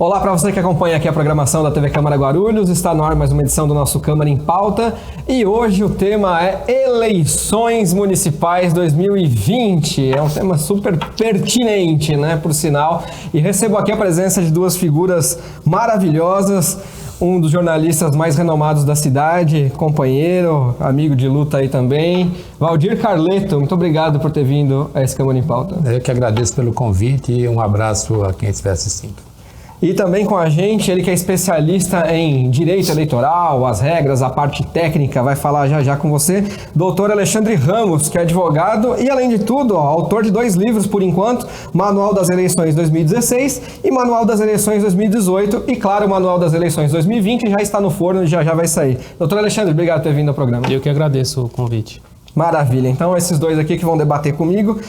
Olá para você que acompanha aqui a programação da TV Câmara Guarulhos, está no ar mais uma edição do nosso Câmara em Pauta e hoje o tema é Eleições Municipais 2020. É um tema super pertinente, né, por sinal, e recebo aqui a presença de duas figuras maravilhosas, um dos jornalistas mais renomados da cidade, companheiro, amigo de luta aí também, Valdir Carleto. Muito obrigado por ter vindo a esse Câmara em Pauta. Eu que agradeço pelo convite e um abraço a quem estiver assistindo. E também com a gente, ele que é especialista em direito eleitoral, as regras, a parte técnica, vai falar já com você, doutor Alexandre Ramos, que é advogado e, além de tudo, autor de 2 livros, por enquanto, Manual das Eleições 2016 e Manual das Eleições 2018 e, claro, o Manual das Eleições 2020 já está no forno e já vai sair. Doutor Alexandre, obrigado por ter vindo ao programa. Eu que agradeço o convite. Maravilha, então esses dois aqui que vão debater comigo,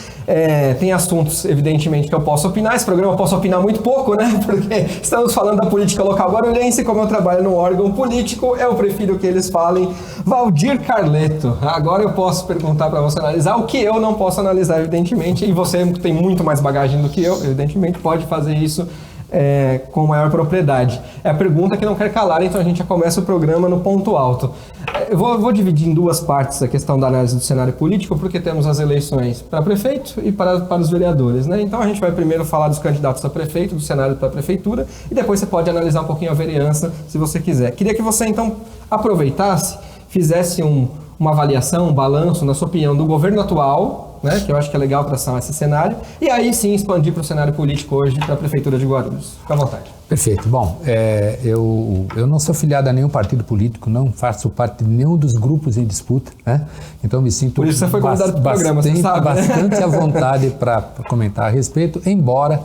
tem assuntos evidentemente que eu posso opinar, esse programa eu posso opinar muito pouco, né, porque estamos falando da política local guarulhense, como eu trabalho num órgão político, eu prefiro que eles falem. Valdir Carleto, agora eu posso perguntar para você analisar o que eu não posso analisar, evidentemente, e você tem muito mais bagagem do que eu, evidentemente, pode fazer isso com maior propriedade. É a pergunta que não quer calar, então a gente já começa o programa no ponto alto. Eu vou dividir em 2 partes a questão da análise do cenário político, porque temos as eleições para prefeito e para os vereadores, né? Então a gente vai primeiro falar dos candidatos a prefeito, do cenário para a prefeitura, e depois você pode analisar um pouquinho a vereança, se você quiser. Queria que você então aproveitasse, fizesse uma avaliação, um balanço, na sua opinião, do governo atual, né, que eu acho que é legal traçar esse cenário, e aí sim expandir para o cenário político hoje para a Prefeitura de Guarulhos. Fica à vontade. Perfeito. Bom, eu não sou filiado a nenhum partido político, não faço parte de nenhum dos grupos em disputa, né? Então me sinto por isso você foi convidado para o programa, você sabe, né? Bastante à vontade para comentar a respeito, embora,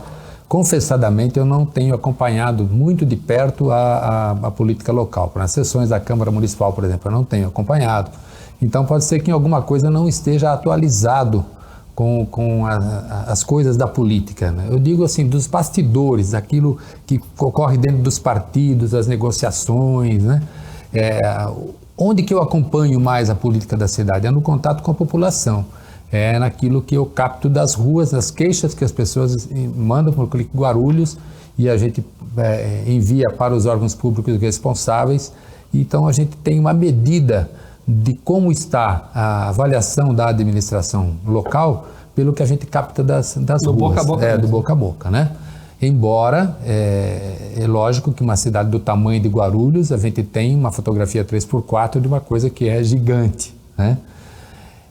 confessadamente, eu não tenho acompanhado muito de perto a política local. Nas sessões da Câmara Municipal, por exemplo, eu não tenho acompanhado. Então pode ser que em alguma coisa não esteja atualizado com as coisas da política, né? Eu digo assim, dos bastidores, aquilo que ocorre dentro dos partidos, as negociações, né? Onde que eu acompanho mais a política da cidade? É no contato com a população, é naquilo que eu capto das ruas, das queixas que as pessoas mandam por Clique Guarulhos e a gente envia para os órgãos públicos responsáveis. Então a gente tem uma medida de como está a avaliação da administração local pelo que a gente capta das do ruas. Boca a boca. Do boca a boca, né? Embora, é lógico que uma cidade do tamanho de Guarulhos, a gente tem uma fotografia 3x4 de uma coisa que é gigante, né?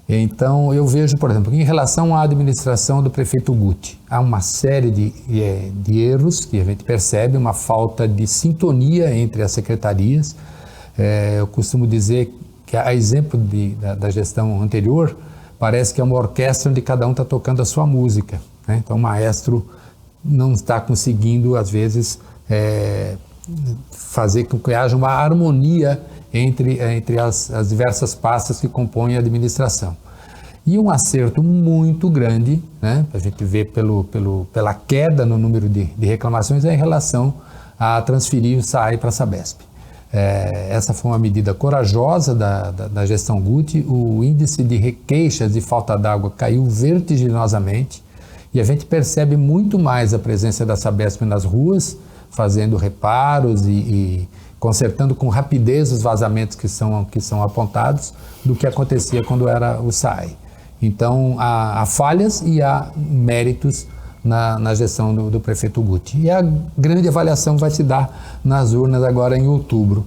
Então, eu vejo, por exemplo, em relação à administração do prefeito Guti, há uma série de erros que a gente percebe, uma falta de sintonia entre as secretarias. Eu costumo dizer que, a exemplo da gestão anterior, parece que é uma orquestra onde cada um está tocando a sua música, né? Então o maestro não está conseguindo, às vezes, fazer com que haja uma harmonia entre as diversas pastas que compõem a administração. E um acerto muito grande, né, a gente vê pela queda no número de reclamações, é em relação a transferir o SAAI para a Sabesp. Essa foi uma medida corajosa da gestão Guti. O índice de queixas de falta d'água caiu vertiginosamente e a gente percebe muito mais a presença da Sabesp nas ruas, fazendo reparos e consertando com rapidez os vazamentos que são apontados, do que acontecia quando era o SAAI. Então há falhas e há méritos na gestão do prefeito Guti. E a grande avaliação vai se dar nas urnas agora em outubro.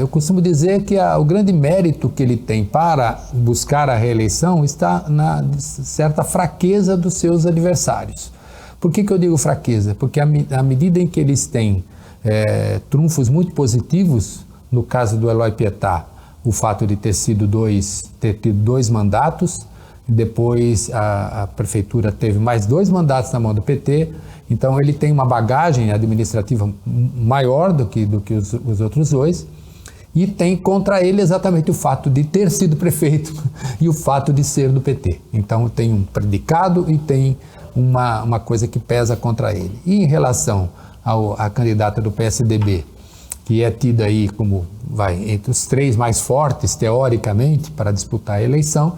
Eu costumo dizer que o grande mérito que ele tem para buscar a reeleição está na certa fraqueza dos seus adversários. Por que eu digo fraqueza? Porque à medida em que eles têm trunfos muito positivos, no caso do Eloy Pietá, o fato de ter tido 2 mandatos, depois a prefeitura teve mais 2 mandatos na mão do PT, então ele tem uma bagagem administrativa maior do que os outros 2, e tem contra ele exatamente o fato de ter sido prefeito e o fato de ser do PT. Então tem um predicado e tem uma coisa que pesa contra ele. E em relação à candidata do PSDB, que é tida aí como entre os 3 mais fortes, teoricamente, para disputar a eleição,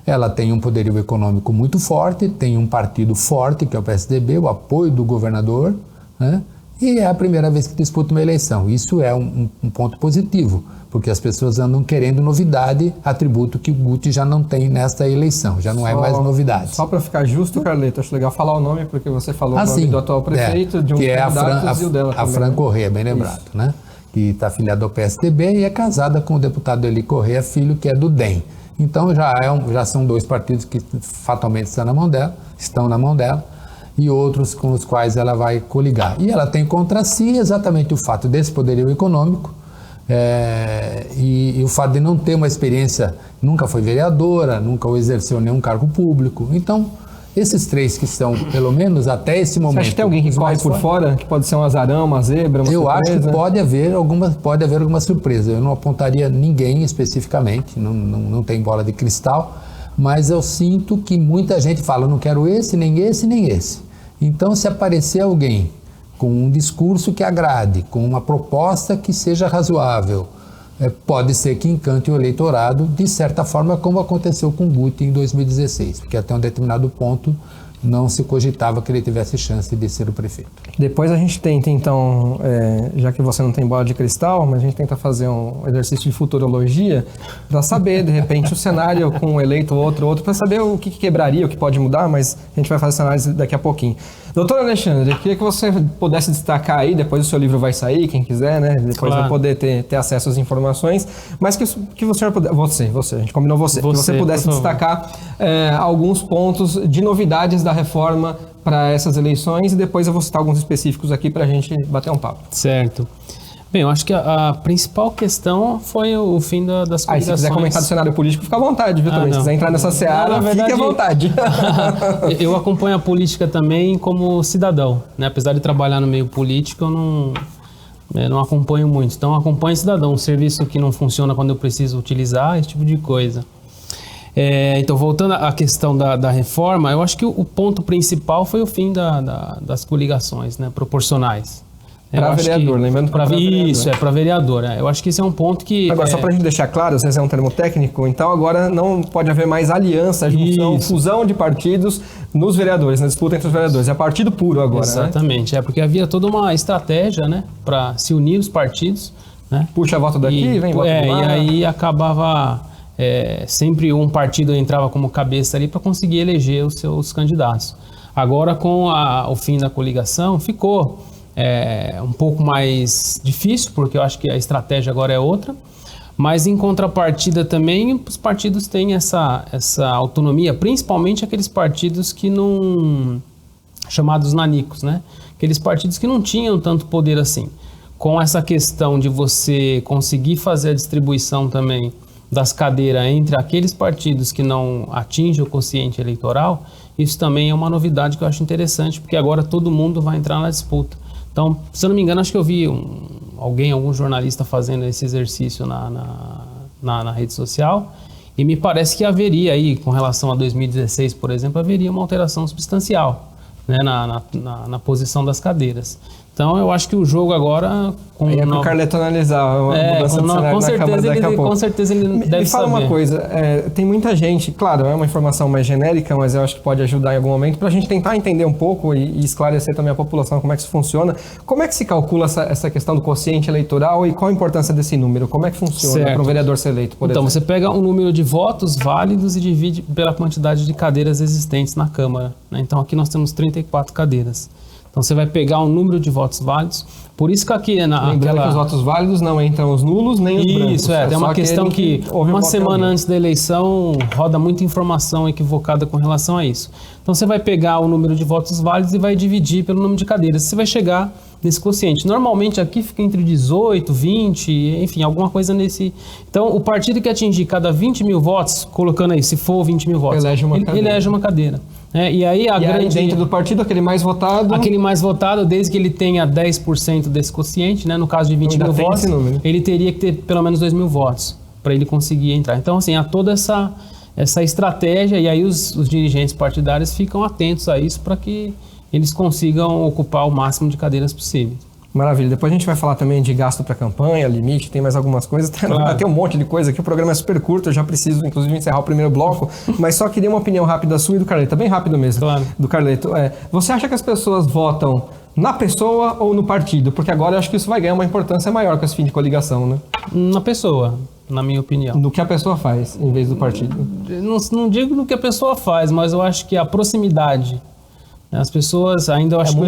ela tem um poderio econômico muito forte, tem um partido forte, que é o PSDB, o apoio do governador, né? e é a primeira vez que disputa uma eleição. Isso é um ponto positivo, porque as pessoas andam querendo novidade, atributo que o Guti já não tem nesta eleição, já não é mais novidade. Só para ficar justo, Carleto, acho legal falar o nome, porque você falou o nome do atual prefeito, de um dos candidatos e o dela a Fran Corrêa, bem lembrado, né? Que está afiliada ao PSDB e é casada com o deputado Eli Corrêa, filho, que é do DEM. Então já são dois partidos que fatalmente estão na mão dela, e outros com os quais ela vai coligar. E ela tem contra si exatamente o fato desse poderio econômico, e o fato de não ter uma experiência, nunca foi vereadora, nunca exerceu nenhum cargo público. Então, esses três que são, pelo menos até esse momento... Você acha que tem alguém que corre por fora, que pode ser um azarão, uma zebra, uma surpresa? Eu acho que pode haver alguma surpresa. Eu não apontaria ninguém especificamente, não tem bola de cristal, mas eu sinto que muita gente fala, não quero esse, nem esse, nem esse. Então, se aparecer alguém com um discurso que agrade, com uma proposta que seja razoável, pode ser que encante o eleitorado, de certa forma, como aconteceu com o Guti em 2016, porque até um determinado ponto não se cogitava que ele tivesse chance de ser o prefeito. Depois a gente tenta, então, já que você não tem bola de cristal, mas a gente tenta fazer um exercício de futurologia para saber, de repente, o cenário com um eleito ou outro, para saber o que quebraria, o que pode mudar, mas a gente vai fazer essa análise daqui a pouquinho. Doutor Alexandre, eu queria que você pudesse destacar aí, depois o seu livro vai sair, quem quiser, né? Depois vai poder ter acesso às informações, mas que o senhor pudesse, a gente combinou que você pudesse destacar alguns pontos de novidades da reforma para essas eleições, e depois eu vou citar alguns específicos aqui para a gente bater um papo. Certo. Bem, eu acho que a principal questão foi o fim das coligações. Se quiser comentar do cenário político, fica à vontade, viu, também. Se quiser entrar nessa seara, fique à vontade. Eu acompanho a política também como cidadão, né? Apesar de trabalhar no meio político, eu não acompanho muito. Então, eu acompanho cidadão, um serviço que não funciona quando eu preciso utilizar, esse tipo de coisa. Então, voltando à questão da reforma, eu acho que o ponto principal foi o fim das coligações, né, proporcionais. Para vereador, lembrando para vereador. Isso, para vereador. Eu acho que esse é um ponto que... Agora, só para a gente deixar claro, às vezes é um termo técnico, então agora não pode haver mais aliança, junção, fusão de partidos nos vereadores, na disputa entre os vereadores. É partido puro agora, exatamente, né? Porque havia toda uma estratégia, né, para se unir os partidos, né? Puxa voto daqui, vem voto de lá. E aí acabava... sempre um partido entrava como cabeça ali para conseguir eleger os seus candidatos. Agora, com o fim da coligação, ficou um pouco mais difícil, porque eu acho que a estratégia agora é outra, mas em contrapartida também os partidos têm essa autonomia, principalmente aqueles partidos que não... chamados nanicos, né? Aqueles partidos que não tinham tanto poder assim. Com essa questão de você conseguir fazer a distribuição também das cadeiras entre aqueles partidos que não atingem o quociente eleitoral, isso também é uma novidade que eu acho interessante, porque agora todo mundo vai entrar na disputa. Então, se eu não me engano, acho que eu vi algum jornalista fazendo esse exercício na rede social, e me parece que haveria aí, com relação a 2016, por exemplo, haveria uma alteração substancial, né, na posição das cadeiras. Então, eu acho que o jogo agora... Aí é para o Carleto analisar a mudança do cenário na Câmara daqui a pouco. Com certeza ele deve saber. Me fala uma coisa, tem muita gente, claro, é uma informação mais genérica, mas eu acho que pode ajudar em algum momento para a gente tentar entender um pouco e esclarecer também a população como é que isso funciona. Como é que se calcula essa questão do quociente eleitoral e qual a importância desse número? Como é que funciona para um vereador ser eleito, por exemplo? Então, você pega um número de votos válidos e divide pela quantidade de cadeiras existentes na Câmara, né? Então, aqui nós temos 34 cadeiras. Então, você vai pegar um número de votos válidos. Por isso que aqui... Lembrando que os votos válidos não entram os nulos nem os brancos. Isso, tem uma questão que uma semana antes da eleição roda muita informação equivocada com relação a isso. Então, você vai pegar o número de votos válidos e vai dividir pelo número de cadeiras. Você vai chegar nesse quociente. Normalmente, aqui fica entre 18, 20, enfim, alguma coisa nesse... Então, o partido que atingir cada 20 mil votos, colocando aí, se for 20 mil votos, elege uma cadeira. E aí dentro do partido, aquele mais votado... Aquele mais votado, desde que ele tenha 10% desse quociente, né? No caso de 20 mil votos, ele teria que ter pelo menos 2 mil votos para ele conseguir entrar. Então, assim, há toda essa estratégia, e aí os dirigentes partidários ficam atentos a isso para que eles consigam ocupar o máximo de cadeiras possível. Maravilha. Depois a gente vai falar também de gasto para campanha, limite, tem mais algumas coisas. Claro. Tem um monte de coisa aqui. O programa é super curto, eu já preciso, inclusive, encerrar o primeiro bloco. Mas só queria uma opinião rápida sua e do Carleto. Bem rápido mesmo. Claro. Do Carleto. Você acha que as pessoas votam na pessoa ou no partido? Porque agora eu acho que isso vai ganhar uma importância maior com esse fim de coligação, né? Na pessoa, na minha opinião. No que a pessoa faz, em vez do partido. Não digo no que a pessoa faz, mas eu acho que a proximidade. As pessoas ainda, eu acho que o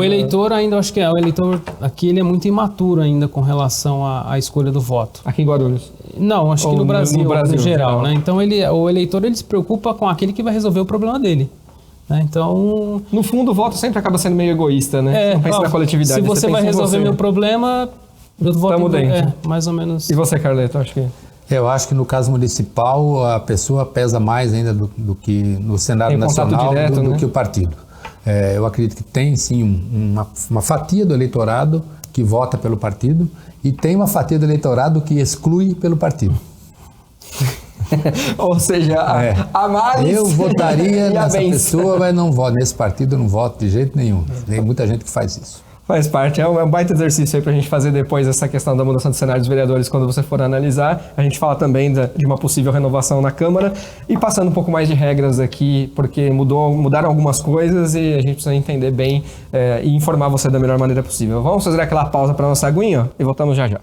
eleitor ainda, eu acho que o eleitor aqui ele é muito imaturo ainda com relação à escolha do voto. Aqui em Guarulhos? Não, acho que no Brasil no geral, né? Então o eleitor ele se preocupa com aquele que vai resolver o problema dele. Né? Então, no fundo, o voto sempre acaba sendo meio egoísta, né? Não pensa na coletividade. Se você vai resolver meu problema, eu voto dentro. Mais ou menos. E você, Carleto, acho que... Eu acho que no caso municipal a pessoa pesa mais ainda do que no cenário nacional direto, do né? que o partido. Eu acredito que tem sim uma fatia do eleitorado que vota pelo partido e tem uma fatia do eleitorado que exclui pelo partido. Ou seja, a mais... Eu votaria nessa bens. pessoa, mas não voto. Nesse partido eu não voto de jeito nenhum. Tem muita gente que faz isso. Faz parte, é um baita exercício aí pra gente fazer depois essa questão da mudança do cenário dos vereadores quando você for analisar. A gente fala também de uma possível renovação na Câmara e passando um pouco mais de regras aqui, porque mudaram algumas coisas e a gente precisa entender bem e informar você da melhor maneira possível. Vamos fazer aquela pausa para nossa aguinha e voltamos já já.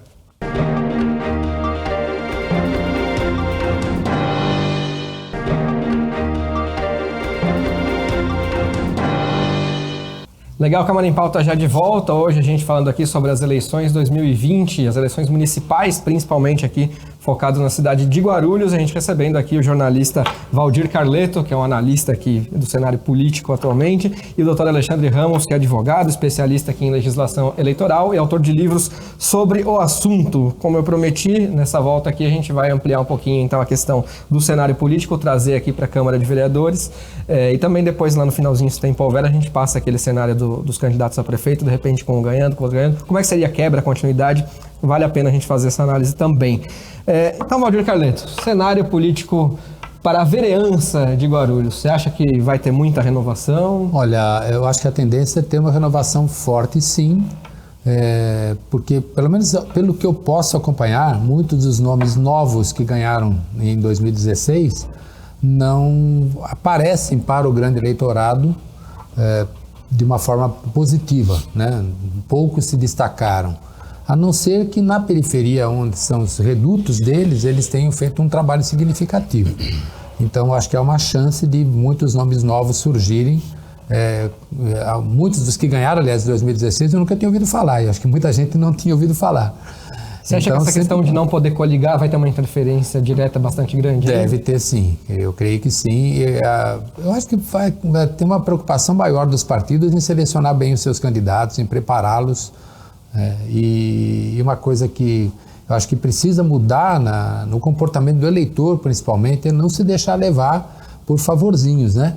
Legal, Câmara em Pauta já de volta. Hoje a gente falando aqui sobre as eleições 2020, as eleições municipais, principalmente aqui focado na cidade de Guarulhos. A gente recebendo aqui o jornalista Valdir Carleto, que é um analista aqui do cenário político atualmente, e o doutor Alexandre Ramos, que é advogado, especialista aqui em legislação eleitoral e autor de livros sobre o assunto. Como eu prometi, nessa volta aqui a gente vai ampliar um pouquinho então a questão do cenário político, trazer aqui para a Câmara de Vereadores e também depois lá no finalzinho, se tempo houver, a gente passa aquele cenário dos candidatos a prefeito, de repente com um ganhando, com outro ganhando. Como é que seria a quebra, a continuidade? Vale a pena a gente fazer essa análise também. Então, Valdir Carleto, cenário político para a vereança de Guarulhos, você acha que vai ter muita renovação? Olha, eu acho que a tendência é ter uma renovação forte, sim, porque, pelo menos pelo que eu posso acompanhar, muitos dos nomes novos que ganharam em 2016 não aparecem para o grande eleitorado de uma forma positiva, né? Poucos se destacaram. A não ser que na periferia, onde são os redutos deles, eles tenham feito um trabalho significativo. Então, acho que há uma chance de muitos nomes novos surgirem. Muitos dos que ganharam, aliás, em 2016, eu nunca tinha ouvido falar. E acho que muita gente não tinha ouvido falar. Você acha que essa questão de não poder coligar vai ter uma interferência direta bastante grande? Deve ter, sim. Eu creio que sim. Eu acho que vai ter uma preocupação maior dos partidos em selecionar bem os seus candidatos, em prepará-los. E uma coisa que eu acho que precisa mudar no comportamento do eleitor, principalmente, é não se deixar levar por favorzinhos, né?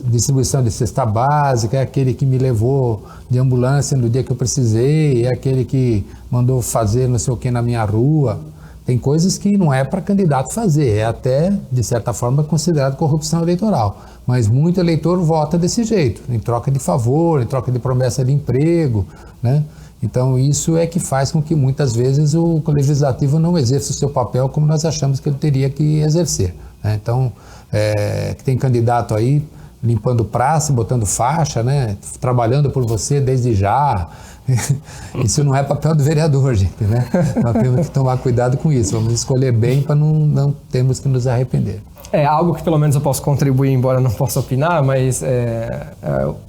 Distribuição de cesta básica, é aquele que me levou de ambulância no dia que eu precisei, é aquele que mandou fazer não sei o que na minha rua. Tem coisas que não é para candidato fazer, é até, de certa forma, considerado corrupção eleitoral. Mas muito eleitor vota desse jeito, em troca de favor, em troca de promessa de emprego, né? Então, isso é que faz com que, muitas vezes, o legislativo não exerça o seu papel como nós achamos que ele teria que exercer, né? Então, tem candidato aí limpando praça, botando faixa, né? Trabalhando por você desde já. Isso não é papel do vereador, gente, né? Nós temos que tomar cuidado com isso. Vamos escolher bem para não termos que nos arrepender. Algo que pelo menos eu posso contribuir, embora não possa opinar, mas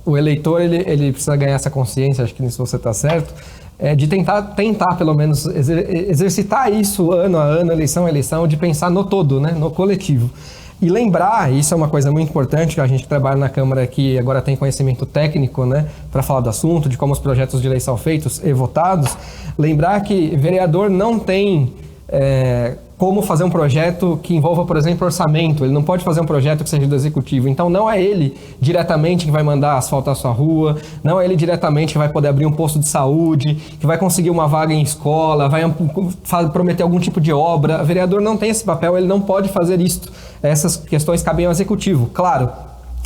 o eleitor ele precisa ganhar essa consciência, acho que nisso você está certo, de tentar pelo menos exercitar isso ano a ano, eleição a eleição, de pensar no todo, né, no coletivo. E lembrar, isso é uma coisa muito importante, que a gente trabalha na Câmara aqui, agora tem conhecimento técnico, né, para falar do assunto, de como os projetos de lei são feitos e votados, lembrar que vereador não tem como fazer um projeto que envolva, por exemplo, orçamento. Ele não pode fazer um projeto que seja do executivo. Então, não é ele diretamente que vai mandar asfaltar a sua rua, não é ele diretamente que vai poder abrir um posto de saúde, que vai conseguir uma vaga em escola, vai prometer algum tipo de obra. O vereador não tem esse papel, ele não pode fazer isso. Essas questões cabem ao executivo. Claro,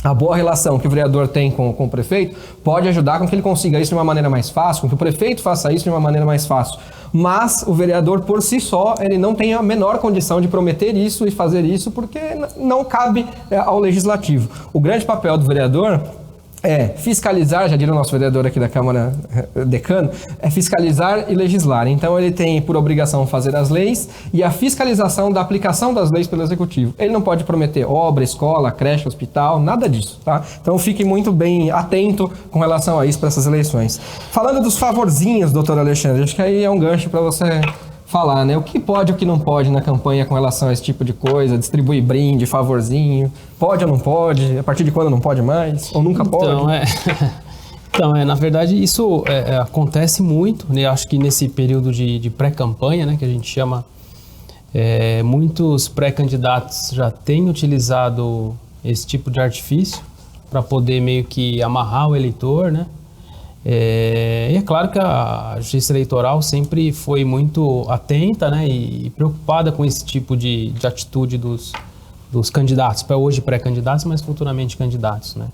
a boa relação que o vereador tem com o prefeito pode ajudar com que ele consiga isso de uma maneira mais fácil, com que o prefeito faça isso de uma maneira mais fácil. Mas o vereador, por si só, ele não tem a menor condição de prometer isso e fazer isso, porque não cabe ao legislativo. O grande papel do vereador é fiscalizar, já diria o nosso vereador aqui da Câmara, decano, é fiscalizar e legislar. Então ele tem por obrigação fazer as leis e a fiscalização da aplicação das leis pelo Executivo. Ele não pode prometer obra, escola, creche, hospital, nada disso, tá? Então fique muito bem atento com relação a isso para essas eleições. Falando dos favorzinhos, doutor Alexandre, acho que aí é um gancho para você falar, né? O que pode e o que não pode na campanha com relação a esse tipo de coisa, distribuir brinde, favorzinho, pode ou não pode, a partir de quando não pode mais, ou nunca pode? Então, na verdade, isso acontece muito, né? Acho que nesse período de pré-campanha, né, que a gente chama, muitos pré-candidatos já têm utilizado esse tipo de artifício para poder meio que amarrar o eleitor, né? E é claro que a Justiça Eleitoral sempre foi muito atenta, né, e preocupada com esse tipo de atitude dos candidatos, para hoje pré-candidatos, mas futuramente candidatos, né?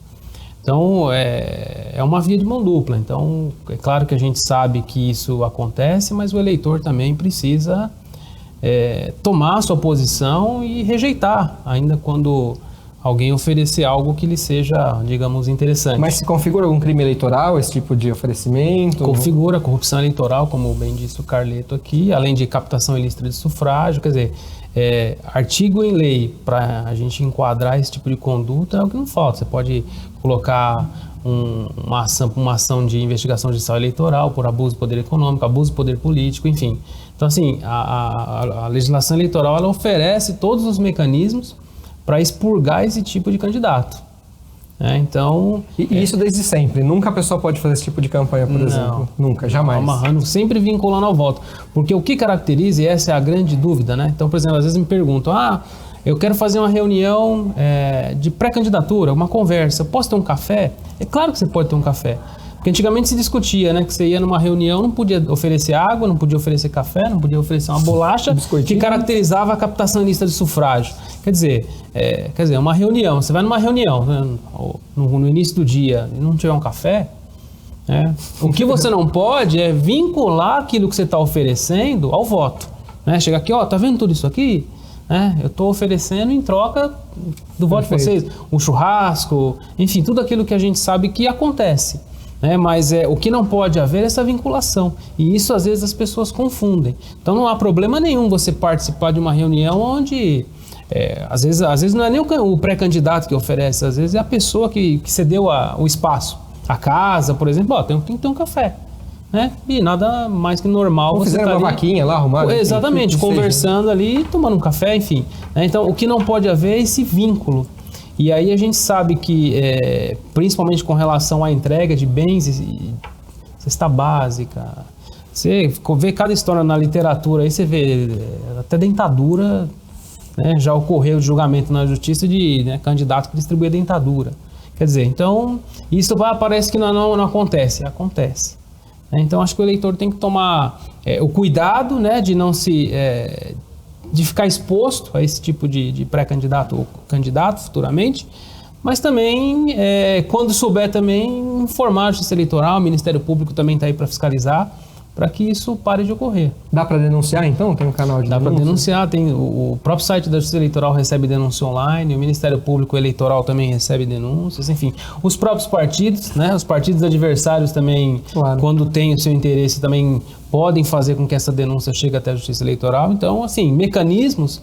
Então, é uma via de mão dupla. Então, é claro que a gente sabe que isso acontece, mas o eleitor também precisa tomar a sua posição e rejeitar, ainda quando alguém oferecer algo que lhe seja, digamos, interessante. Mas se configura algum crime eleitoral, esse tipo de oferecimento? Configura corrupção eleitoral, como bem disse o Carleto aqui, além de captação ilícita de sufrágio, quer dizer, artigo em lei para a gente enquadrar esse tipo de conduta é o que não falta. Você pode colocar uma ação de investigação judicial eleitoral por abuso do poder econômico, abuso do poder político, enfim. Então, assim, a legislação eleitoral ela oferece todos os mecanismos para expurgar esse tipo de candidato. Então, e isso desde sempre? Nunca a pessoa pode fazer esse tipo de campanha, por exemplo? Nunca, jamais? Amarrando, sempre vinculando ao voto. Porque o que caracteriza, e essa é a grande dúvida, né? Então, por exemplo, às vezes me perguntam, eu quero fazer uma reunião de pré-candidatura, uma conversa, eu posso ter um café? É claro que você pode ter um café. Porque antigamente se discutia, né, que você ia numa reunião, não podia oferecer água, não podia oferecer café, não podia oferecer uma bolacha que caracterizava a captação ilícita de sufrágio. Quer dizer, uma reunião, você vai numa reunião, né, no início do dia e não tiver um café, o que você não pode é vincular aquilo que você está oferecendo ao voto. Né? Chega aqui, tá vendo tudo isso aqui? Eu estou oferecendo em troca do voto de vocês, um churrasco, enfim, tudo aquilo que a gente sabe que acontece. Mas o que não pode haver é essa vinculação, e isso às vezes as pessoas confundem. Então não há problema nenhum você participar de uma reunião onde às vezes não é nem o pré-candidato que oferece, às vezes é a pessoa que cedeu o espaço, a casa, por exemplo, tem que ter um café, né? E nada mais que normal. Ou você fizeram uma vaquinha lá, arrumada. Exatamente, conversando ali, tomando um café, enfim. Então o que não pode haver é esse vínculo. E aí a gente sabe que, principalmente com relação à entrega de bens e cesta básica, você vê cada história na literatura, aí você vê até dentadura, né, já ocorreu julgamento na justiça de candidato que distribui a dentadura. Quer dizer, então, isso parece que não acontece. Acontece. Então, acho que o eleitor tem que tomar o cuidado, né, de não se... de ficar exposto a esse tipo de pré-candidato ou candidato futuramente, mas também, quando souber também, informar a Justiça Eleitoral, o Ministério Público também está aí para fiscalizar, para que isso pare de ocorrer. Dá para denunciar, então? Tem um canal de denúncia? Dá para denunciar, tem o próprio site da Justiça Eleitoral recebe denúncia online, o Ministério Público Eleitoral também recebe denúncias, enfim. Os próprios partidos, né, os partidos adversários também, claro, quando tem o seu interesse, também podem fazer com que essa denúncia chegue até a Justiça Eleitoral. Então, assim, mecanismos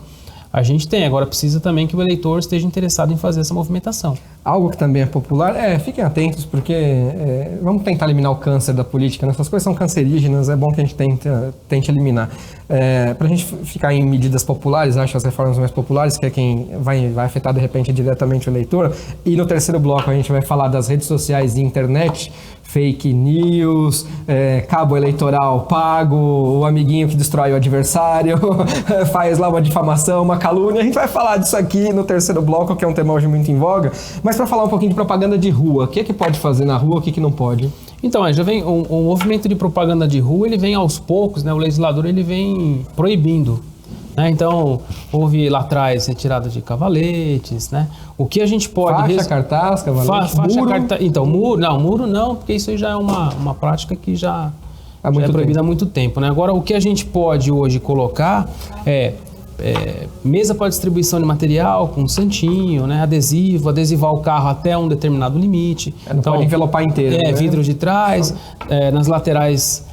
a gente tem. Agora precisa também que o eleitor esteja interessado em fazer essa movimentação. Algo que também é popular, fiquem atentos, porque vamos tentar eliminar o câncer da política, né? Essas coisas são cancerígenas, é bom que a gente tente eliminar. Para a gente ficar em medidas populares, acho as reformas mais populares, que é quem vai afetar de repente diretamente o eleitor. E no terceiro bloco a gente vai falar das redes sociais e internet, fake news, cabo eleitoral pago, o amiguinho que destrói o adversário, faz lá uma difamação, uma calúnia. A gente vai falar disso aqui no terceiro bloco, que é um tema hoje muito em voga. Mas para falar um pouquinho de propaganda de rua, o que pode fazer na rua, o que não pode? Então, já vem o movimento de propaganda de rua, ele vem aos poucos, né? O legislador ele vem proibindo, né? Então, houve lá atrás retirada de cavaletes, né? O que a gente pode... Faixa, cartaz, cavalete, muro? Então, muro não, porque isso aí já é uma prática que já é proibida há muito tempo, né? Agora, o que a gente pode hoje colocar é mesa para distribuição de material com santinho, né? Adesivar o carro até um determinado limite. Não então, pode envelopar inteiro. Né? Vidro de trás, nas laterais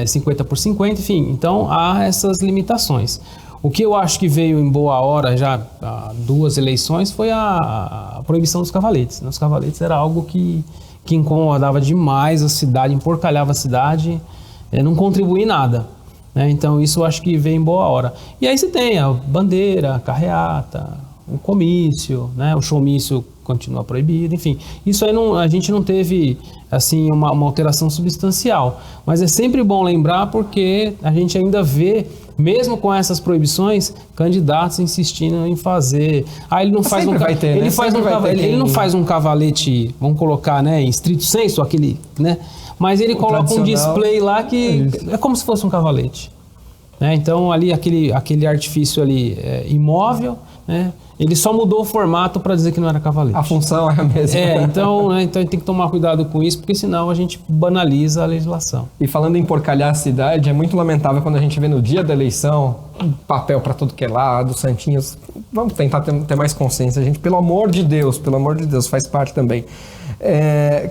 50 por 50, enfim. Então, há essas limitações. O que eu acho que veio em boa hora, já há 2 eleições, foi a proibição dos cavaletes. Os cavaletes era algo que incomodava demais a cidade, emporcalhava a cidade, não contribuía em nada. Então, isso eu acho que veio em boa hora. E aí você tem a bandeira, a carreata, o comício, né? O showmício continua proibido, enfim. Isso aí a gente não teve assim, uma alteração substancial. Mas é sempre bom lembrar porque a gente ainda vê, mesmo com essas proibições, candidatos insistindo em fazer. Ele não faz ele não faz um cavalete, vamos colocar, né, em estrito senso, aquele, né? Mas ele coloca um display lá que é como se fosse um cavalete. Né? Então, ali, aquele artifício ali imóvel, né? Ele só mudou o formato para dizer que não era cavalete. A função é a mesma. Então a gente tem que tomar cuidado com isso, porque senão a gente banaliza a legislação. E falando em porcalhar a cidade, é muito lamentável quando a gente vê no dia da eleição papel para tudo que é lado, santinhos. Vamos tentar ter mais consciência, gente. Pelo amor de Deus, faz parte também.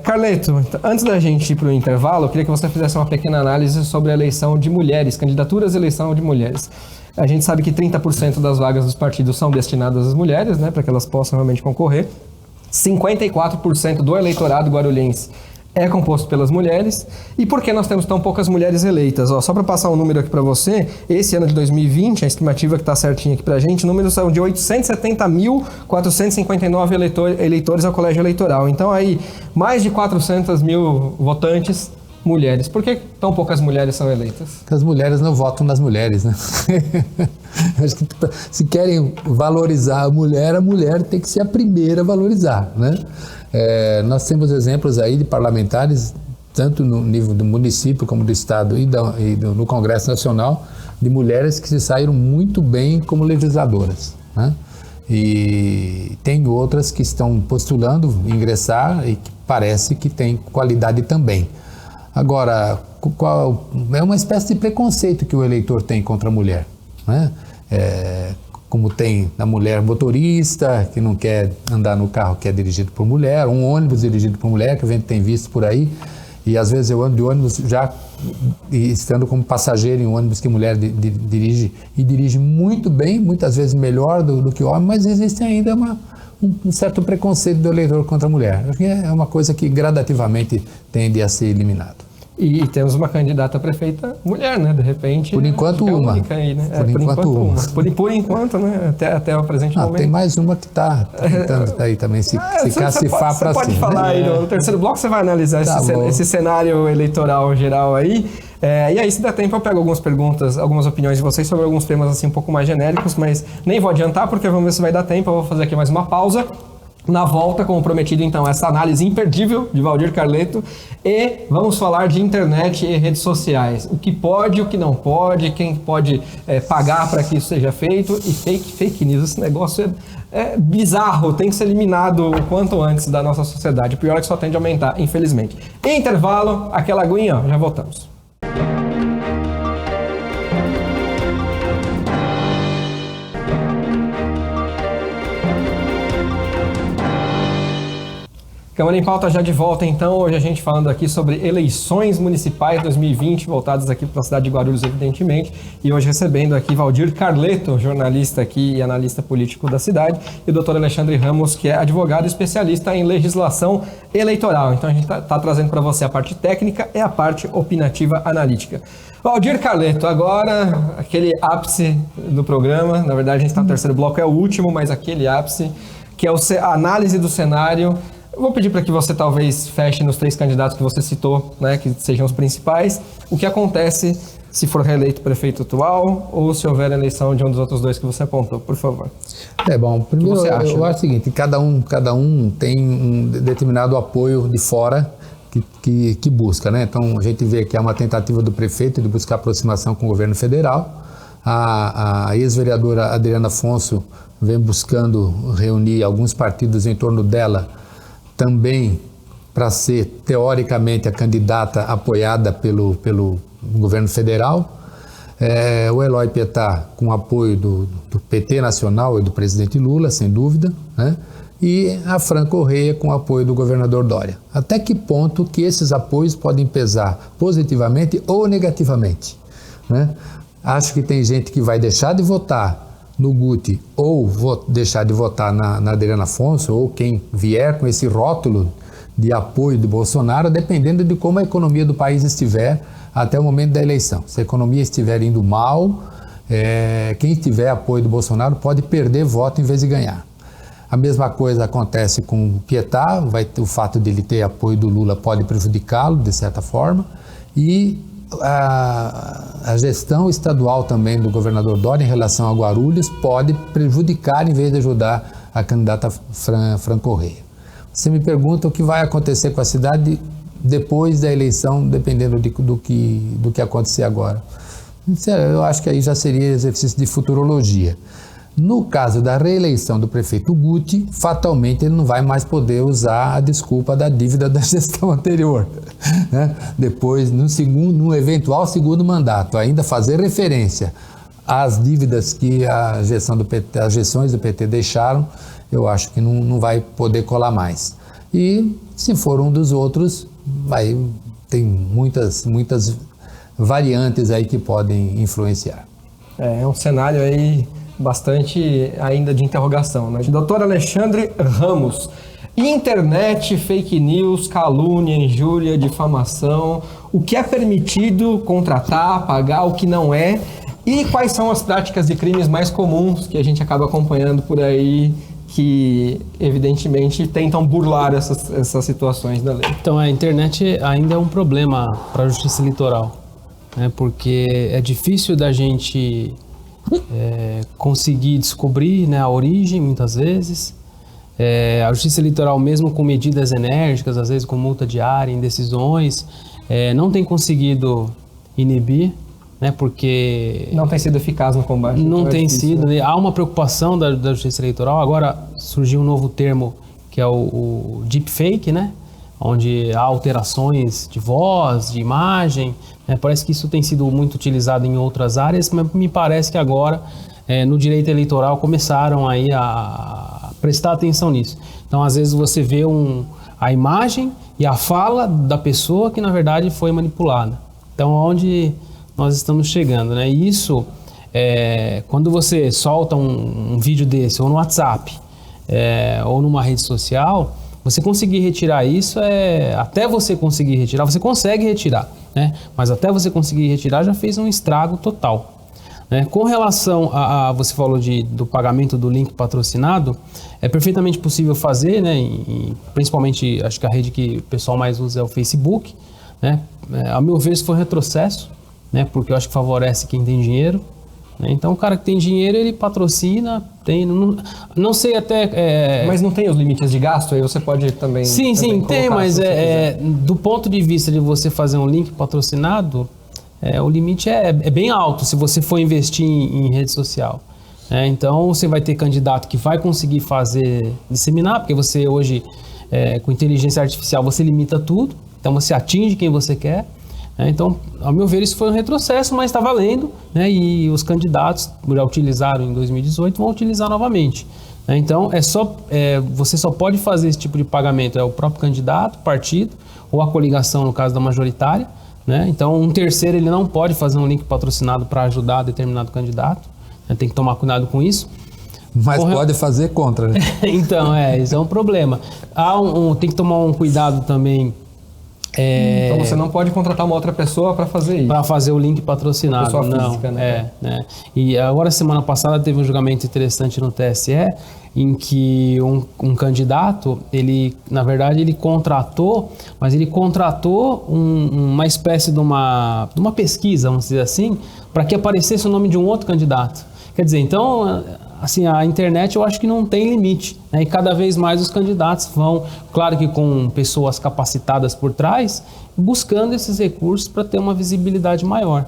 Carleto, antes da gente ir para o intervalo, eu queria que você fizesse uma pequena análise sobre a eleição de mulheres, candidaturas à eleição de mulheres. A gente sabe que 30% das vagas dos partidos são destinadas às mulheres, né, para que elas possam realmente concorrer. 54% do eleitorado guarulhense é composto pelas mulheres. E por que nós temos tão poucas mulheres eleitas? Só para passar um número aqui para você, esse ano de 2020, a estimativa que está certinha aqui para a gente, o número são de 870.459 eleitores ao colégio eleitoral. Então aí, mais de 400 mil votantes mulheres. Por que tão poucas mulheres são eleitas? Porque as mulheres não votam nas mulheres, né? Acho que se querem valorizar a mulher tem que ser a primeira a valorizar, né? Nós temos exemplos aí de parlamentares, tanto no nível do município como do estado e no Congresso Nacional, de mulheres que se saíram muito bem como legisladoras, né? E tem outras que estão postulando ingressar e que parece que tem qualidade também. Agora, é uma espécie de preconceito que o eleitor tem contra a mulher, né? Como tem na mulher motorista, que não quer andar no carro que é dirigido por mulher, um ônibus dirigido por mulher, que a gente tem visto por aí, e às vezes eu ando de ônibus já estando como passageiro em um ônibus que mulher dirige, e dirige muito bem, muitas vezes melhor do que o homem, mas existe ainda um certo preconceito do eleitor contra a mulher. É uma coisa que gradativamente tende a ser eliminado. E temos uma candidata a prefeita mulher, né? De repente... Por enquanto uma. Aí, né? Por enquanto uma. Por enquanto, né? Até o presente momento. Tem mais uma que está tentando aí também se cacifar para cima. Você pode falar aí no terceiro bloco, você vai analisar esse cenário eleitoral geral aí. E aí, se der tempo, eu pego algumas perguntas, algumas opiniões de vocês sobre alguns temas assim um pouco mais genéricos, mas nem vou adiantar, porque vamos ver se vai dar tempo. Eu vou fazer aqui mais uma pausa. Na volta, como prometido, então, essa análise imperdível de Valdir Carleto, e vamos falar de internet e redes sociais. O que pode, o que não pode, quem pode pagar para que isso seja feito, e fake news. Esse negócio é bizarro, tem que ser eliminado o quanto antes da nossa sociedade. O pior é que só tende a aumentar, infelizmente. Intervalo, aquela aguinha, já voltamos. Câmara em Pauta já de volta, então, hoje a gente falando aqui sobre eleições municipais 2020, voltadas aqui para a cidade de Guarulhos, evidentemente, e hoje recebendo aqui Valdir Carleto, jornalista aqui e analista político da cidade, e o doutor Alexandre Ramos, que é advogado e especialista em legislação eleitoral. Então a gente está trazendo para você a parte técnica e a parte opinativa analítica. Valdir Carleto, agora aquele ápice do programa, na verdade a gente está no terceiro bloco, é o último, mas aquele ápice, que é a análise do cenário. Eu vou pedir para que você talvez feche nos 3 candidatos que você citou, né, que sejam os principais. O que acontece se for reeleito prefeito atual ou se houver eleição de um dos outros 2 que você apontou, por favor. Bom, primeiro eu acho o seguinte, cada um tem um determinado apoio de fora que busca, né? Então a gente vê que há uma tentativa do prefeito de buscar aproximação com o governo federal. A ex-vereadora Adriana Afonso vem buscando reunir alguns partidos em torno dela também para ser, teoricamente, a candidata apoiada pelo governo federal. O Eloy Pietá, com apoio do PT Nacional e do presidente Lula, sem dúvida, né? E a Fran Correia com apoio do governador Dória. Até que ponto que esses apoios podem pesar positivamente ou negativamente, né? Acho que tem gente que vai deixar de votar no Guti ou deixar de votar na Adriana Afonso, ou quem vier com esse rótulo de apoio do Bolsonaro, dependendo de como a economia do país estiver até o momento da eleição. Se a economia estiver indo mal, quem tiver apoio do Bolsonaro pode perder voto em vez de ganhar. A mesma coisa acontece com o Pietá, o fato de ele ter apoio do Lula pode prejudicá-lo, de certa forma, e a gestão estadual também do governador Dória em relação a Guarulhos pode prejudicar em vez de ajudar a candidata Fran Correia. Você me pergunta o que vai acontecer com a cidade depois da eleição, dependendo do que acontecer agora. Eu acho que aí já seria exercício de futurologia. No caso da reeleição do prefeito Guti, fatalmente ele não vai mais poder usar a desculpa da dívida da gestão anterior, né? Depois, no eventual segundo mandato, ainda fazer referência às dívidas que as gestões do PT deixaram, eu acho que não vai poder colar mais. E se for um dos outros, tem muitas variantes aí que podem influenciar. É um cenário aí bastante ainda de interrogação, né? Doutor Alexandre Ramos, internet, fake news, calúnia, injúria, difamação, o que é permitido contratar, pagar, o que não é, e quais são as práticas de crimes mais comuns que a gente acaba acompanhando por aí, que evidentemente tentam burlar essas situações da lei. Então, a internet ainda é um problema para a Justiça Eleitoral, né? Porque é difícil da gente conseguir descobrir, né, a origem, muitas vezes. A Justiça Eleitoral, mesmo com medidas enérgicas, às vezes com multa diária em decisões, não tem conseguido inibir, né, porque não tem sido eficaz no combate. Não tem difícil, sido, né? Há uma preocupação da Justiça Eleitoral. Agora surgiu um novo termo, que é o deepfake, né, onde há alterações de voz, de imagem, né? Parece que isso tem sido muito utilizado em outras áreas, mas me parece que agora no direito eleitoral começaram aí a prestar atenção nisso. Então, às vezes você vê a imagem e a fala da pessoa que na verdade foi manipulada. Então, onde nós estamos chegando, né? E isso, quando você solta um vídeo desse, ou no WhatsApp, ou numa rede social, você conseguir retirar isso, até você conseguir retirar, você consegue retirar, né? Mas até você conseguir retirar já fez um estrago total, né? Com relação você falou do pagamento do link patrocinado, é perfeitamente possível fazer, né? Principalmente, acho que a rede que o pessoal mais usa é o Facebook, né? A meu ver, isso foi um retrocesso, né? Porque eu acho que favorece quem tem dinheiro, né? Então, o cara que tem dinheiro, ele patrocina, não sei até... Mas não tem os limites de gasto? Aí você pode também... Sim, tem, mas do ponto de vista de você fazer um link patrocinado, o limite é bem alto se você for investir em rede social. Então, você vai ter candidato que vai conseguir disseminar, porque você hoje, com inteligência artificial, você limita tudo, então você atinge quem você quer. Então, ao meu ver, isso foi um retrocesso, mas está valendo, né? E os candidatos já utilizaram em 2018, vão utilizar novamente. Então, você só pode fazer esse tipo de pagamento, o próprio candidato, partido, ou a coligação, no caso da majoritária, né? Então, um terceiro ele não pode fazer um link patrocinado para ajudar determinado candidato, né? Tem que tomar cuidado com isso. Mas pode fazer contra, né? Então, isso é um problema. Tem que tomar um cuidado também. Então você não pode contratar uma outra pessoa para fazer isso. Para fazer o link patrocinado, pessoa não. Física, né? E agora, semana passada, teve um julgamento interessante no TSE, em que um candidato, na verdade, ele contratou uma espécie de uma pesquisa, vamos dizer assim, para que aparecesse o nome de um outro candidato. Quer dizer, então... Assim, a internet eu acho que não tem limite, né? E cada vez mais os candidatos vão, claro que com pessoas capacitadas por trás, buscando esses recursos para ter uma visibilidade maior.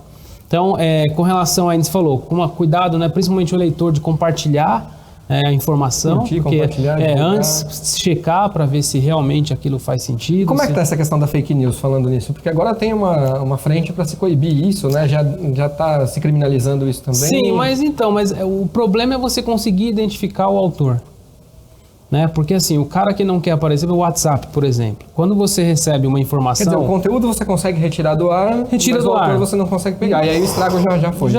Então, com relação a isso, falou, com cuidado, né, principalmente o eleitor, de compartilhar a informação, Curtir, porque compartilhar, antes checar para ver se realmente aquilo faz sentido. Como é que está essa questão da fake news falando nisso? Porque agora tem uma frente para se coibir isso, né? Já está se criminalizando isso também. Sim, mas o problema é você conseguir identificar o autor. Né? Porque assim, o cara que não quer aparecer no WhatsApp, por exemplo, quando você recebe uma informação... Quer dizer, o conteúdo você consegue retirar do ar, mas o autor você não consegue pegar, e aí o estrago já foi.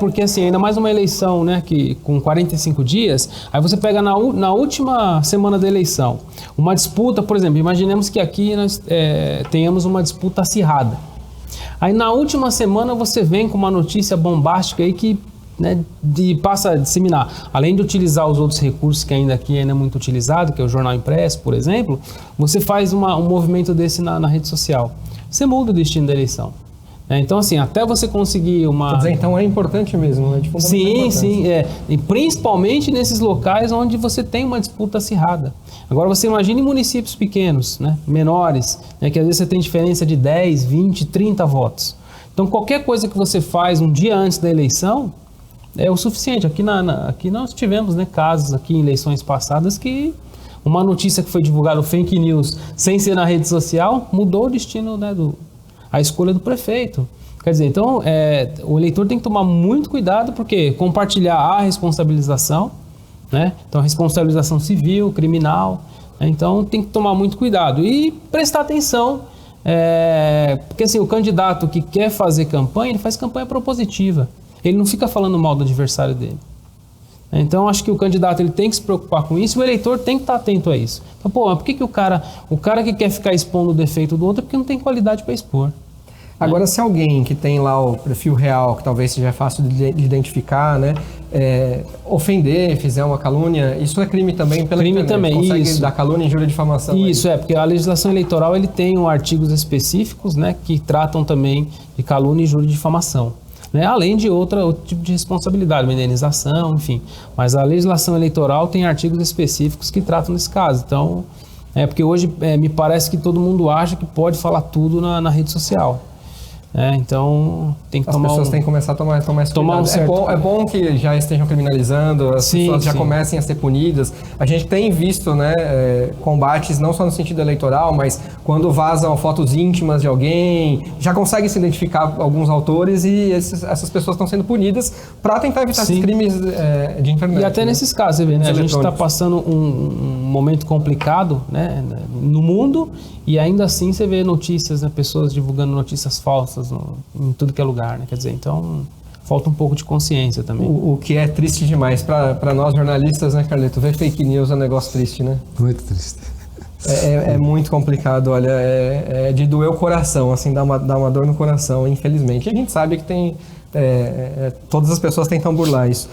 Porque assim, ainda mais uma eleição, né, que com 45 dias, aí você pega na última semana da eleição, uma disputa, por exemplo, imaginemos que aqui nós tenhamos uma disputa acirrada. Aí na última semana você vem com uma notícia bombástica aí que, né, passa a disseminar. Além de utilizar os outros recursos que ainda aqui é muito utilizado, que é o jornal impresso, por exemplo, você faz um movimento desse na rede social. Você muda o destino da eleição. Então, assim, até você conseguir uma... Quer dizer, então é importante mesmo, né? Sim. E principalmente nesses locais onde você tem uma disputa acirrada. Agora, você imagina em municípios pequenos, né, menores, né, que às vezes você tem diferença de 10, 20, 30 votos. Então, qualquer coisa que você faz um dia antes da eleição é o suficiente. Aqui nós tivemos, né, casos aqui em eleições passadas que uma notícia que foi divulgada, fake news, sem ser na rede social, mudou o destino, né, a escolha do prefeito. Quer dizer, então, o eleitor tem que tomar muito cuidado, porque compartilhar a responsabilização, né, então responsabilização civil, criminal, né, então tem que tomar muito cuidado e prestar atenção, porque assim, o candidato que quer fazer campanha, ele faz campanha propositiva. Ele não fica falando mal do adversário dele. Então, acho que o candidato ele tem que se preocupar com isso e o eleitor tem que estar atento a isso. Então, por que o cara que quer ficar expondo o defeito do outro é porque não tem qualidade para expor. Agora, se alguém que tem lá o perfil real, que talvez seja fácil de identificar, né, ofender, fizer uma calúnia, isso é crime também pela crime internet. Também, consegue isso. dar calúnia, injúria e difamação. Isso, porque a legislação eleitoral ele tem artigos específicos, né, que tratam também de calúnia, injúria e difamação. Né? Além de outro tipo de responsabilidade, uma indenização, enfim. Mas a legislação eleitoral tem artigos específicos que tratam desse caso. Então, porque hoje me parece que todo mundo acha que pode falar tudo na rede social. Então, tem que tomar... As pessoas têm que começar a tomar esse cuidado. certo... É bom que já estejam criminalizando, as pessoas já comecem a ser punidas. A gente tem visto, né, combates não só no sentido eleitoral, mas quando vazam fotos íntimas de alguém, já consegue se identificar alguns autores e essas pessoas estão sendo punidas para tentar evitar esses crimes de internet. E até nesses casos, você vê, né, a gente está passando um momento complicado, né, no mundo, e ainda assim você vê notícias, né, pessoas divulgando notícias falsas em tudo que é lugar, né? Quer dizer, então falta um pouco de consciência também. O que é triste demais para nós jornalistas, né, Carleto? Ver fake news é um negócio triste, né? Muito triste. É muito complicado, olha, é de doer o coração, assim, dá uma dor no coração, infelizmente. E a gente sabe que tem, todas as pessoas tentam burlar isso.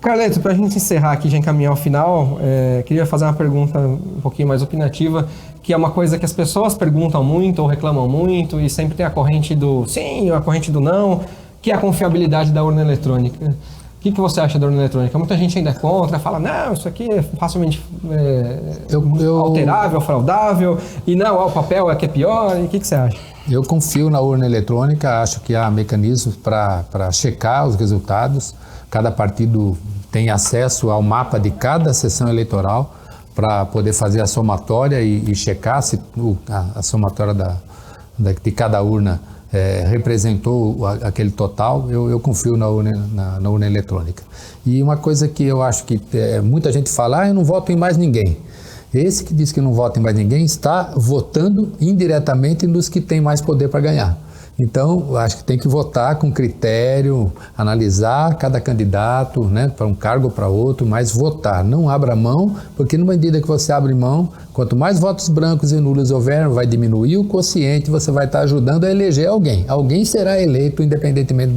Carleto, para a gente encerrar aqui, já encaminhar ao final, queria fazer uma pergunta um pouquinho mais opinativa, que é uma coisa que as pessoas perguntam muito ou reclamam muito, e sempre tem a corrente do sim, a corrente do não, que é a confiabilidade da urna eletrônica. O que você acha da urna eletrônica? Muita gente ainda é contra, fala, não, isso aqui é facilmente alterável, fraudável, e não, o papel é que é pior, e o que você acha? Eu confio na urna eletrônica, acho que há mecanismos para checar os resultados. Cada partido tem acesso ao mapa de cada sessão eleitoral para poder fazer a somatória e checar se a somatória de cada urna representou aquele total. Eu confio na urna eletrônica. E uma coisa que eu acho que muita gente fala, eu não voto em mais ninguém. Esse que diz que não vota em mais ninguém está votando indiretamente nos que têm mais poder para ganhar. Então, eu acho que tem que votar com critério, analisar cada candidato, né, para um cargo ou para outro, mas votar. Não abra mão, porque numa medida que você abre mão, quanto mais votos brancos e nulos houver, vai diminuir o quociente, você vai estar ajudando a eleger alguém. Alguém será eleito independentemente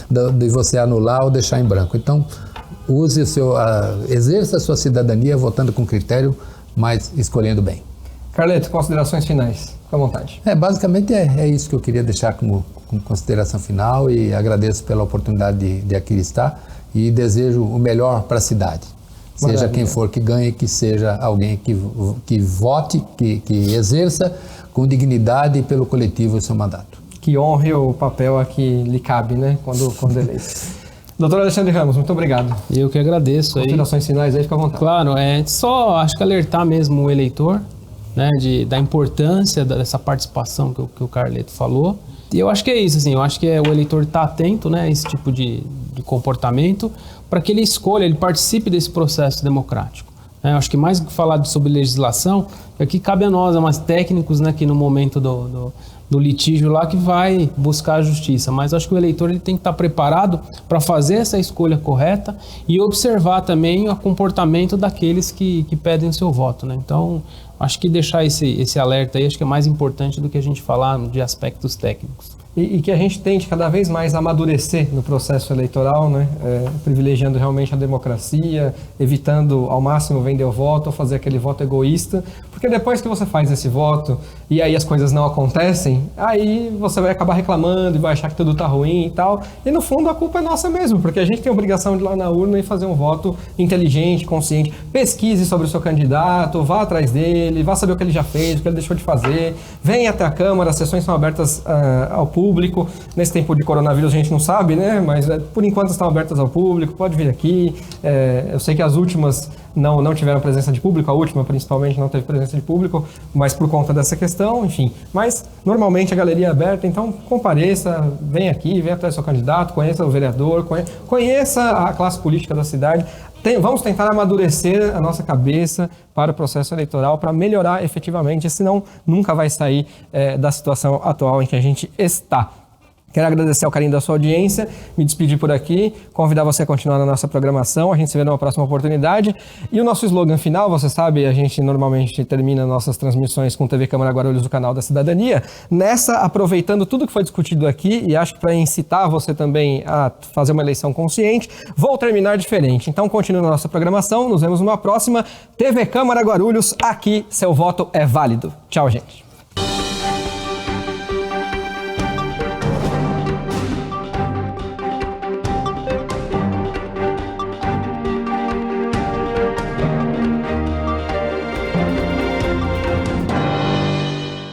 de você anular ou deixar em branco. Então, exerça a sua cidadania votando com critério, mas escolhendo bem. Carleto, considerações finais. Fica à vontade. Basicamente é isso que eu queria deixar como consideração final e agradeço pela oportunidade de aqui estar e desejo o melhor para a cidade. Maravilha. Seja quem for que ganhe, que seja alguém que vote, que exerça com dignidade pelo coletivo o seu mandato. que honre o papel a que lhe cabe, né, quando eleito. Doutor Alexandre Ramos, muito obrigado. Eu que agradeço. Considerações finais aí, fica à vontade. Claro, só acho que alertar mesmo o eleitor, né, da importância dessa participação que o Carleto falou. E eu acho que é isso, assim, eu acho que o eleitor está atento, né, a esse tipo de comportamento, para que ele escolha, ele participe desse processo democrático. Eu acho que mais do que falar sobre legislação, aqui cabe a nós, mais técnicos, né, que no momento do litígio lá que vai buscar a justiça, mas acho que o eleitor ele tem que estar preparado para fazer essa escolha correta e observar também o comportamento daqueles que pedem o seu voto, né? Então, acho que deixar esse alerta aí, acho que é mais importante do que a gente falar de aspectos técnicos. E que a gente tente cada vez mais amadurecer no processo eleitoral, né? Privilegiando realmente a democracia, evitando ao máximo vender o voto ou fazer aquele voto egoísta, porque depois que você faz esse voto e aí as coisas não acontecem, aí você vai acabar reclamando e vai achar que tudo tá ruim e tal, e no fundo a culpa é nossa mesmo, porque a gente tem a obrigação de ir lá na urna e fazer um voto inteligente, consciente. Pesquise sobre o seu candidato, vá atrás dele, vá saber o que ele já fez, o que ele deixou de fazer, venha até a Câmara, as sessões são abertas ao público. Nesse tempo de coronavírus a gente não sabe, né? Mas por enquanto estão abertas ao público, pode vir aqui. Eu sei que as últimas não tiveram presença de público, a última principalmente não teve presença de público, mas por conta dessa questão, enfim. Mas normalmente a galeria é aberta, então compareça, venha aqui, venha até o seu candidato, conheça o vereador, conheça a classe política da cidade. Vamos tentar amadurecer a nossa cabeça para o processo eleitoral para melhorar efetivamente, senão nunca vai sair da situação atual em que a gente está. Quero agradecer ao carinho da sua audiência, me despedir por aqui, convidar você a continuar na nossa programação, a gente se vê numa próxima oportunidade. E o nosso slogan final, você sabe, a gente normalmente termina nossas transmissões com TV Câmara Guarulhos, o canal da cidadania. Nessa, aproveitando tudo que foi discutido aqui, e acho que para incitar você também a fazer uma eleição consciente, vou terminar diferente. Então continue na nossa programação, nos vemos numa próxima. TV Câmara Guarulhos, aqui seu voto é válido. Tchau, gente.